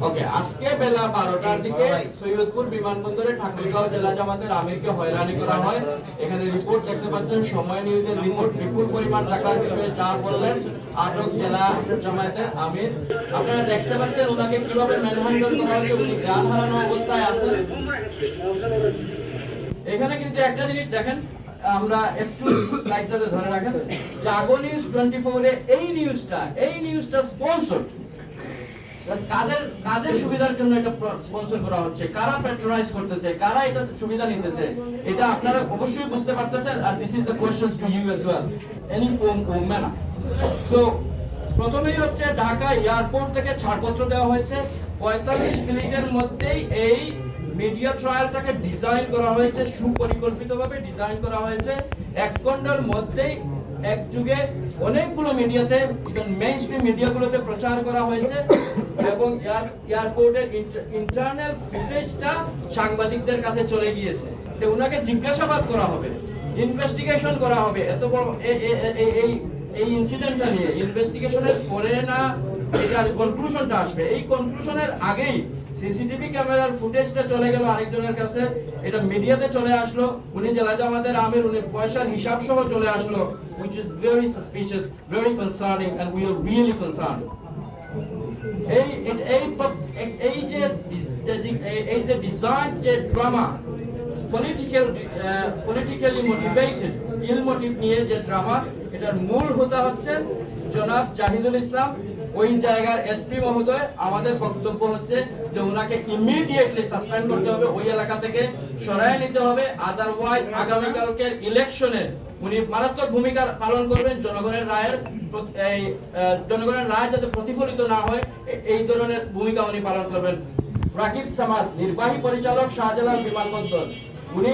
ওকে, আজকে বেলা 12টার দিকে সৈয়দপুর বিমানবন্দরে ঠাকুরগাঁও জেলা জামাতের আমিরকে হয়রানি করা হয়। এখানে রিপোর্ট দেখতে পাচ্ছেন, সময় নিউজের রিপোর্ট। বিপুল পরিমাণ টাকার বিষয়ে যা বললেন আটক জেলা জামাতের আমির। আপনারা দেখতে পাচ্ছেন ওনাকে কিভাবে ম্যানহ্যান্ডল করা হচ্ছে, উনি জ্ঞান হারানো অবস্থায় আছেন। এখানে কিন্তু একটা জিনিস দেখেন, আমরা একটু স্লাইডটাতে ধরে রাখেন। জাগো নিউজ 24 এ এই নিউজটা স্পন্সর কাদের সুবিধার জন্য এটা স্পন্সর করা হচ্ছে, কারা প্যাট্রোনাইজ করতেছে, কারা এটা সুবিধা নিতেছে, এটা আপনারা অবশ্যই বুঝতে পারতেছেন। আর this is the questions to you as well, any man. So প্রথমেই হচ্ছে ঢাকা এয়ারপোর্ট থেকে ছাড়পত্র দেওয়া হয়েছে। 45 মিনিটের মধ্যেই এই মিডিয়া ট্রায়ালটাকে ডিজাইন করা হয়েছে, সুপরিকল্পিতভাবে ডিজাইন করা হয়েছে। 1 ঘন্টার মধ্যেই এক যুগে অনেকগুলো মিডিয়াতে, ইভেন মেইন স্ট্রিম মিডিয়াগুলোতে প্রচার করা হয়েছে এবং এয়ারপোর্টের ইন্টারনাল ফুটেজটা সাংবাদিকদের কাছে চলে গিয়েছে। তো ওনাকে জিজ্ঞাসাবাদ করা হবে, ইনভেস্টিগেশন করা হবে। এত বড় এই ইনসিডেন্টটা নিয়ে ইনভেস্টিগেশনের পরে না এটার কনক্লুশনটা আসবে। এই কনক্লুশনের আগেই সিসিটিভি ক্যামেরার ফুটেজটা চলে গেল আরেকজনের কাছে, এটা মিডিয়াতে চলে আসলো। উনি জেলা জামাতের আমির, উনি পয়সার হিসাব সহ চলে আসলো, which is very suspicious, very concerning, and we are really concerned. এই যে ডিজাইন যে drama, politically motivated, ill motive নিয়ে যে ড্রামা, এটার মূল হোতা হচ্ছে জনাব জাহিদুল ইসলাম, ওই জায়গার এসপি মহোদয়। আমাদের বক্তব্য হচ্ছে যে ওনাকে ইমিডিয়েটলি সাসপেন্ড করতে হবে, ওই এলাকা থেকে সরায় নিতে হবে। আদারওয়াইজ আগামীকালকে ইলেকশনে উনি মারাত্মক ভূমিকা পালন করবেন। জনগণের রায় যাতে প্রতিফলিত না হয় এই ধরনের ভূমিকা উনি পালন করবেন। রাকিব সামাদ, নির্বাহী পরিচালক, শাহজালাল বিমানবন্দর, উনি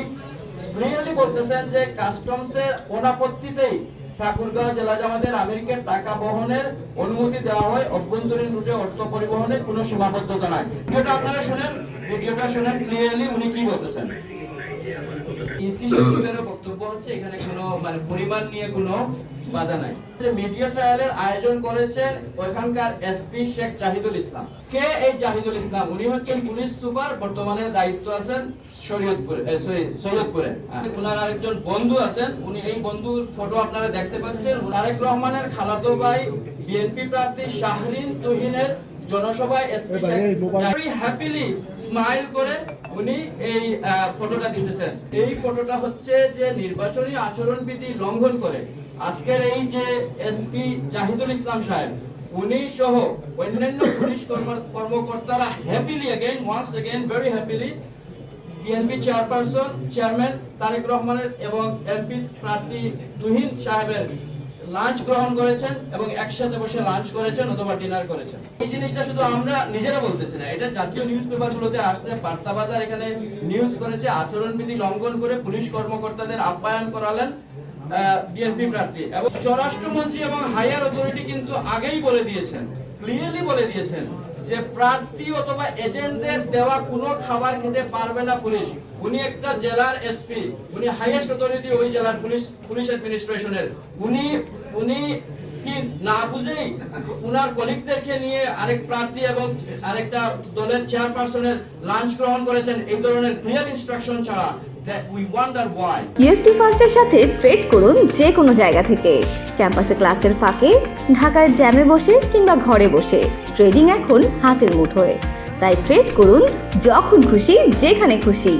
ক্লিয়ারলি বলতেছেন যে কাস্টমসের অনাপত্তিতেই ঠাকুরগাঁও জেলা জামাতের আমিরকে টাকা বহনের অনুমতি দেওয়া হয়, অভ্যন্তরীণ রুটে অর্থ পরিবহনে কোনো সীমাবদ্ধতা নাই। ভিডিওটা আপনারা শুনেন, ক্লিয়ারলি উনি কি বলতেছেন। ইসি সচিবের বক্তব্য হচ্ছে এখানে কোনো পরিমাণ নিয়ে কোনো বাধা নাই। মিডিয়া ট্রায়ালের আয়োজন করেছেন ওইখানকার এসপি শেখ জাহিদুল ইসলাম। কে এই জাহিদুল ইসলাম? উনি হচ্ছেন পুলিশ সুপার, বর্তমানে দায়িত্ব আছেন সৈয়দপুরে। ওনার আরেকজন বন্ধু আছেন, উনি এই বন্ধুর ফটো আপনারা দেখতে পাচ্ছেন। তারেক রহমানের খালাতো ভাই বিএনপি প্রার্থী শাহরিন তুহিনের জনসভায় ভেরি হ্যাপিলি স্মাইল করে উনি এই ফটোটা দিতেছেন। এই ফটোটা হচ্ছে যে নির্বাচনী আচরণবিধি লঙ্ঘন করে আজকের এই যে এসপি জাহিদুল ইসলাম সাহেব, উনি সহ অন্যান্য পুলিশ কর্মকর্তারা happily once again very happily BNP chairman Tarique রহমানের এবং এমপি প্রার্থী তুহিন সাহেবের লাঞ্চ গ্রহণ করেছেন এবং একসাথে বসে লাঞ্চ করেছেন অথবা ডিনার করেছেন। এই জিনিসটা শুধু আমরা নিজেরা বলতেছি না, এটা জাতীয় নিউজ পেপারগুলোতে আসছে। বার্তাবাজার এখানে নিউজ করেছে, আচরণবিধি লঙ্ঘন করে পুলিশ কর্মকর্তাদের আপ্যায়ন করালেন বিএনপি প্রার্থী। এবং স্বরাষ্ট্রমন্ত্রী এবং হাইয়ার অথরিটি কিন্তু আগেই বলে দিয়েছেন, ক্লিয়ারলি বলে দিয়েছেন যে প্রার্থী অথবা এজেন্টদের দেওয়া কোনো খাবার খেতে পারবে না পুলিশ। উনি একটা জেলার এসপি, উনি হাইয়েস্ট অথরিটি ওই জেলার পুলিশ অ্যাডমিনিস্ট্রেশনের। উনি কি না বুঝেই উনার কলিগদেরকে নিয়ে আরেক প্রার্থী এবং আরেকটা দলের চেয়ারপারসনের লাঞ্চ গ্রহণ করেছেন এই ধরনের ক্লিয়ার ইনস্ট্রাকশন ছাড়া। ইউএফটি ফার্স্টের সাথে ট্রেড করুন যে কোনো জায়গা থেকে। ক্যাম্পাসে ক্লাসের ফাঁকে, ঢাকার জ্যামে বসে কিংবা ঘরে বসে, ট্রেডিং এখন হাতের মুঠোয়। তাই ট্রেড করুন যখন খুশি, যেখানে খুশি।